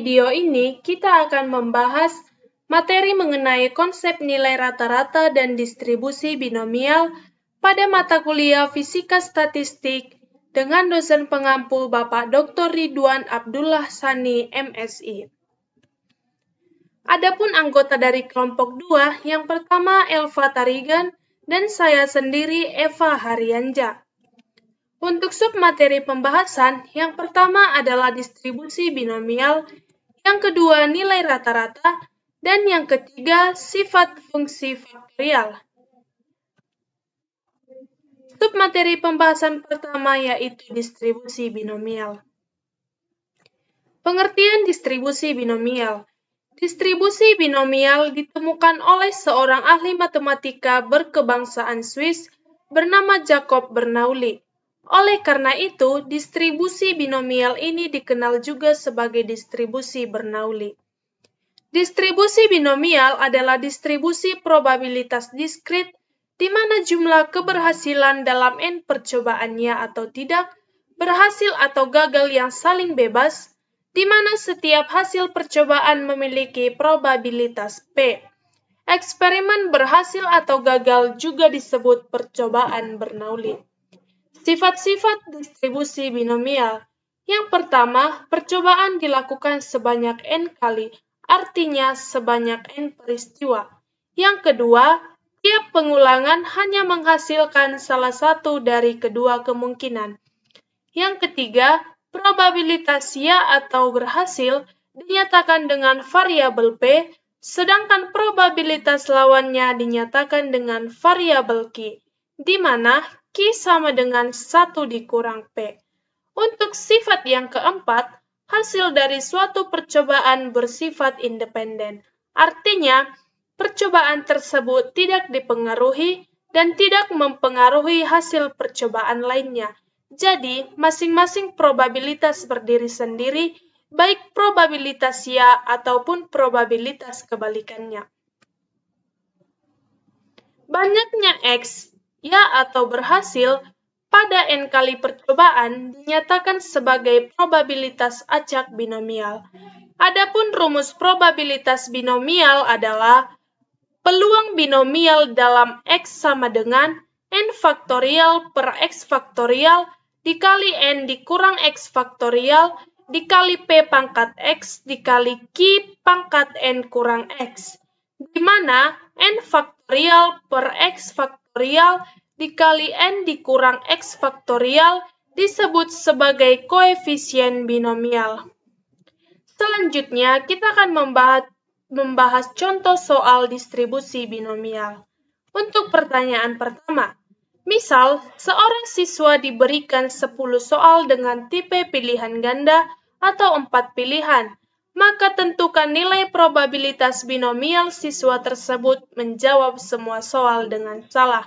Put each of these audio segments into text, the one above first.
video ini, kita akan membahas materi mengenai konsep nilai rata-rata dan distribusi binomial pada mata kuliah Fisika Statistik dengan dosen pengampu Bapak Dr. Ridwan Abdullah Sani, MSI. Adapun anggota dari kelompok 2, yang pertama Elva Tarigan dan saya sendiri Eva Haryanja. Untuk submateri pembahasan, yang pertama adalah distribusi binomial, yang kedua nilai rata-rata, dan yang ketiga sifat fungsi faktorial. Submateri pembahasan pertama yaitu distribusi binomial. Pengertian distribusi binomial. Distribusi binomial ditemukan oleh seorang ahli matematika berkebangsaan Swiss bernama Jacob Bernoulli. Oleh karena itu, distribusi binomial ini dikenal juga sebagai distribusi Bernoulli. Distribusi binomial adalah distribusi probabilitas diskrit di mana jumlah keberhasilan dalam n percobaannya atau tidak, berhasil atau gagal yang saling bebas, di mana setiap hasil percobaan memiliki probabilitas P. Eksperimen berhasil atau gagal juga disebut percobaan Bernoulli. Sifat-sifat distribusi binomial. Yang pertama, percobaan dilakukan sebanyak n kali, artinya sebanyak n peristiwa. Yang kedua, tiap pengulangan hanya menghasilkan salah satu dari kedua kemungkinan. Yang ketiga, probabilitas ya atau berhasil dinyatakan dengan variabel P, sedangkan probabilitas lawannya dinyatakan dengan variabel Q, di mana Q sama dengan 1 dikurang P. Untuk sifat yang keempat, hasil dari suatu percobaan bersifat independen. Artinya, percobaan tersebut tidak dipengaruhi dan tidak mempengaruhi hasil percobaan lainnya. Jadi, masing-masing probabilitas berdiri sendiri, baik probabilitas ya ataupun probabilitas kebalikannya. Banyaknya X, ya atau berhasil, pada n kali percobaan dinyatakan sebagai probabilitas acak binomial. Adapun rumus probabilitas binomial adalah peluang binomial dalam X sama dengan n faktorial per X faktorial dikali n dikurang X faktorial dikali P pangkat X dikali Q pangkat n kurang X, di mana n faktorial per X faktorial dikali n dikurang X faktorial disebut sebagai koefisien binomial. Selanjutnya, kita akan membahas contoh soal distribusi binomial. Untuk pertanyaan pertama, misal seorang siswa diberikan 10 soal dengan tipe pilihan ganda atau 4 pilihan, maka tentukan nilai probabilitas binomial siswa tersebut menjawab semua soal dengan salah.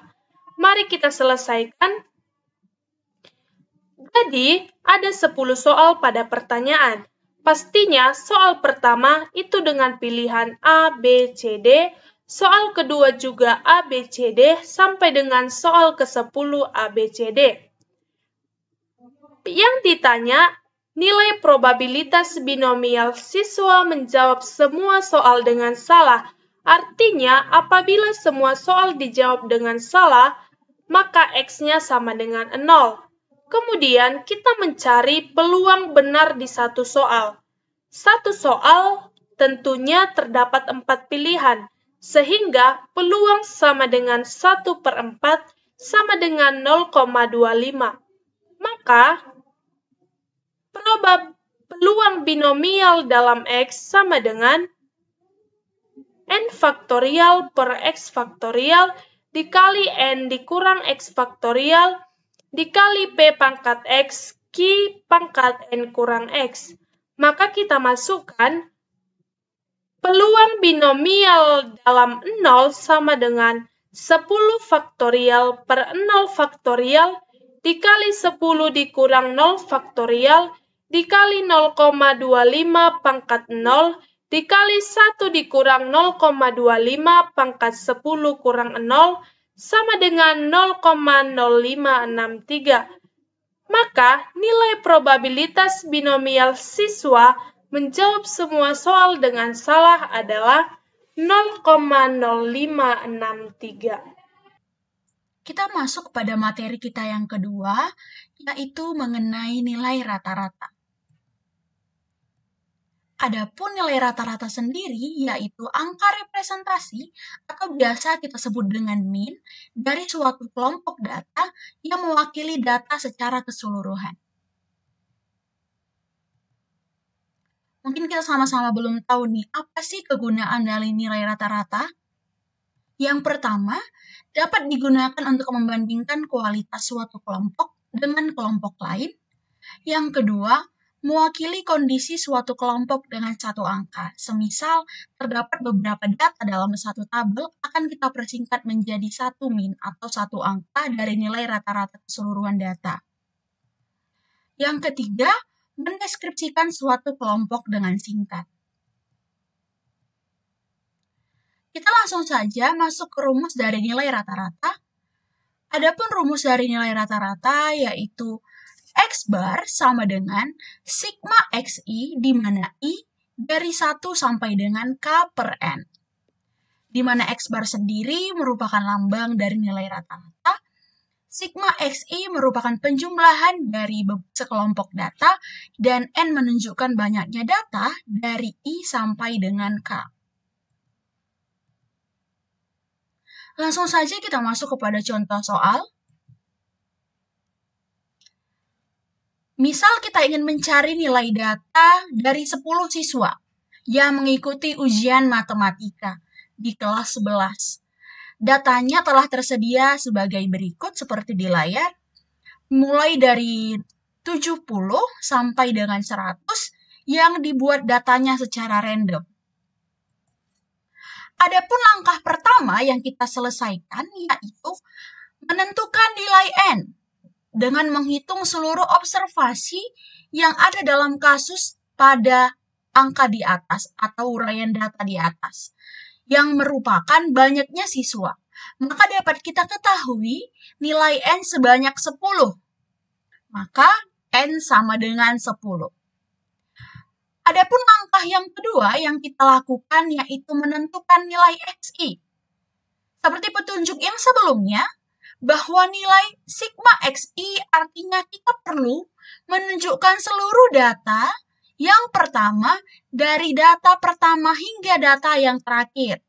Mari kita selesaikan. Jadi, ada 10 soal pada pertanyaan. Pastinya soal pertama itu dengan pilihan A, B, C, D, soal kedua juga A, B, C, D, sampai dengan soal ke-10 A, B, C, D. Yang ditanya, nilai probabilitas binomial siswa menjawab semua soal dengan salah. Artinya, apabila semua soal dijawab dengan salah, maka X-nya sama dengan 0. Kemudian, kita mencari peluang benar di satu soal. Satu soal tentunya terdapat 4 pilihan, sehingga peluang sama dengan 1/4 sama dengan 0,25. Maka, peluang binomial dalam X sama dengan n faktorial per X faktorial dikali n dikurang X faktorial dikali P pangkat X Q pangkat n kurang X. Maka kita masukkan peluang binomial dalam 0 sama dengan 10 faktorial per 0 faktorial dikali 10 dikurang 0 faktorial dikali 0,25 pangkat 0 dikali 1 dikurang 0,25 pangkat 10 kurang 0 sama dengan 0,0563. Maka nilai probabilitas binomial siswa Menjawab semua soal dengan salah adalah 0,0563. Kita masuk pada materi kita yang kedua, yaitu mengenai nilai rata-rata. Adapun nilai rata-rata sendiri yaitu angka representasi atau biasa kita sebut dengan mean dari suatu kelompok data yang mewakili data secara keseluruhan. Mungkin kita sama-sama belum tahu nih, apa sih kegunaan dari nilai rata-rata? Yang pertama, dapat digunakan untuk membandingkan kualitas suatu kelompok dengan kelompok lain. Yang kedua, mewakili kondisi suatu kelompok dengan satu angka. Semisal, terdapat beberapa data dalam satu tabel, akan kita persingkat menjadi satu min atau satu angka dari nilai rata-rata keseluruhan data. Yang ketiga, mendeskripsikan suatu kelompok dengan singkat. Kita langsung saja masuk ke rumus dari nilai rata-rata. Adapun rumus dari nilai rata-rata yaitu X bar sama dengan sigma XI di mana I dari 1 sampai dengan K per N. Di mana X bar sendiri merupakan lambang dari nilai rata-rata, sigma XI merupakan penjumlahan dari sekelompok data, dan N menunjukkan banyaknya data dari I sampai dengan K. Langsung saja kita masuk kepada contoh soal. Misal kita ingin mencari nilai data dari 10 siswa yang mengikuti ujian matematika di kelas 11. Datanya telah tersedia sebagai berikut seperti di layar, mulai dari 70 sampai dengan 100 yang dibuat datanya secara random. Adapun langkah pertama yang kita selesaikan yaitu menentukan nilai N dengan menghitung seluruh observasi yang ada dalam kasus pada angka di atas atau uraian data di atas, yang merupakan banyaknya siswa. Maka dapat kita ketahui nilai N sebanyak 10. Maka N sama dengan 10. Adapun langkah yang kedua yang kita lakukan yaitu menentukan nilai XI. Seperti petunjuk yang sebelumnya, bahwa nilai sigma XI artinya kita perlu menunjukkan seluruh data yang pertama dari data pertama hingga data yang terakhir.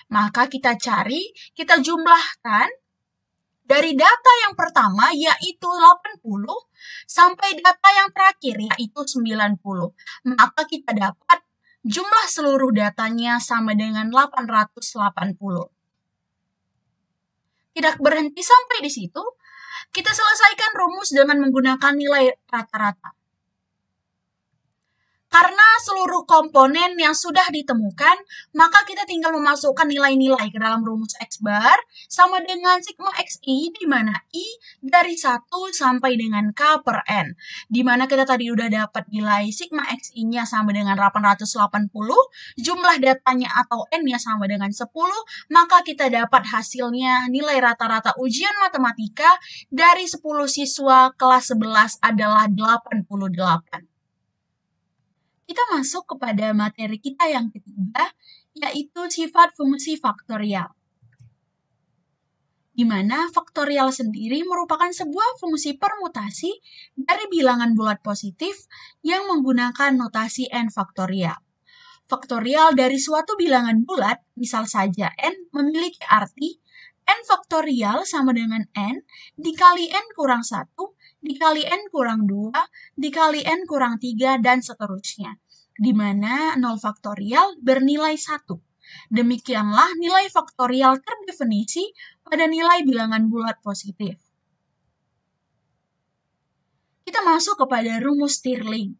Maka kita cari, kita jumlahkan dari data yang pertama yaitu 80 sampai data yang terakhir yaitu 90. Maka kita dapat jumlah seluruh datanya sama dengan 880. Tidak berhenti sampai di situ, kita selesaikan rumus dengan menggunakan nilai rata-rata. Karena seluruh komponen yang sudah ditemukan, maka kita tinggal memasukkan nilai-nilai ke dalam rumus X bar sama dengan sigma XI di mana I dari 1 sampai dengan K per N. Di mana kita tadi udah dapat nilai sigma XI-nya sama dengan 880, jumlah datanya atau N-nya sama dengan 10, maka kita dapat hasilnya nilai rata-rata ujian matematika dari 10 siswa kelas 11 adalah 88. Kita masuk kepada materi kita yang ketiga, yaitu sifat fungsi faktorial. Di mana faktorial sendiri merupakan sebuah fungsi permutasi dari bilangan bulat positif yang menggunakan notasi n faktorial. Faktorial dari suatu bilangan bulat, misal saja n, memiliki arti n faktorial sama dengan n dikali n kurang 1, dikali n kurang 2, dikali n kurang 3, dan seterusnya, di mana 0 faktorial bernilai 1. Demikianlah nilai faktorial terdefinisi pada nilai bilangan bulat positif. Kita masuk kepada rumus Stirling.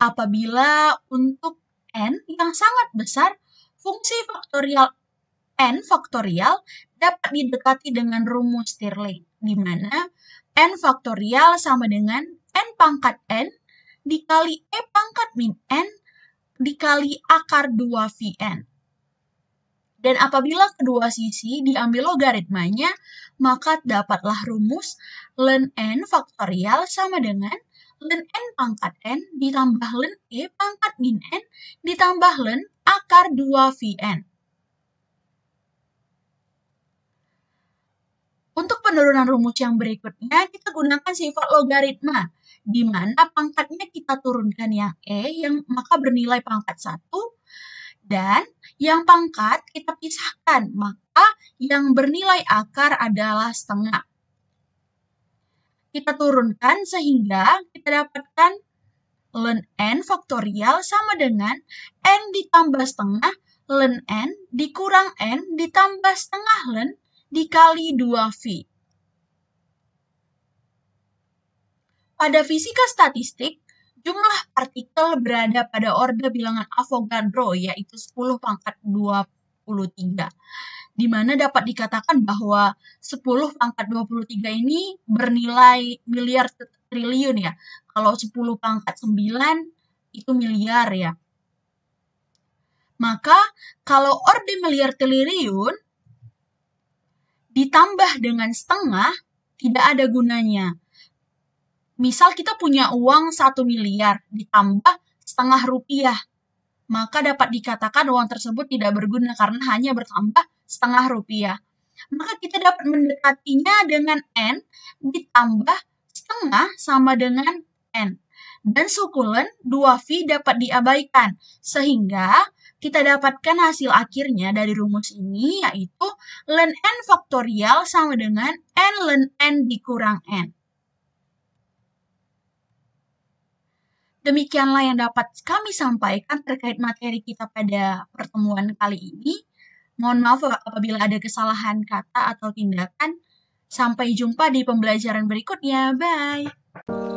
Apabila untuk n yang sangat besar, fungsi faktorial n faktorial dapat didekati dengan rumus Stirling, di mana n faktorial sama dengan n pangkat n dikali e pangkat min n dikali akar 2 Vn. Dan apabila kedua sisi diambil logaritmanya, maka dapatlah rumus ln n faktorial sama dengan ln n pangkat n ditambah ln e pangkat min n ditambah ln akar 2Vn. Untuk penurunan rumus yang berikutnya, kita gunakan sifat logaritma, di mana pangkatnya kita turunkan yang E, yang maka bernilai pangkat 1, dan yang pangkat kita pisahkan, maka yang bernilai akar adalah setengah. Kita turunkan sehingga kita dapatkan ln n faktorial sama dengan n ditambah setengah ln n dikurang n ditambah setengah ln dikali 2V. Pada fisika statistik, jumlah partikel berada pada orde bilangan Avogadro, yaitu 10 pangkat 23, di mana dapat dikatakan bahwa 10 pangkat 23 ini bernilai miliar triliun ya. Kalau 10 pangkat 9 itu miliar ya. Maka kalau orde miliar triliun ditambah dengan setengah, tidak ada gunanya. Misal kita punya uang 1 miliar ditambah setengah rupiah, maka dapat dikatakan uang tersebut tidak berguna karena hanya bertambah setengah rupiah. Maka kita dapat mendekatinya dengan n ditambah setengah sama dengan n. Dan suku ln 2V dapat diabaikan, sehingga kita dapatkan hasil akhirnya dari rumus ini, yaitu ln n faktorial sama dengan n ln n dikurang n. Demikianlah yang dapat kami sampaikan terkait materi kita pada pertemuan kali ini. Mohon maaf apabila ada kesalahan kata atau tindakan. Sampai jumpa di pembelajaran berikutnya. Bye!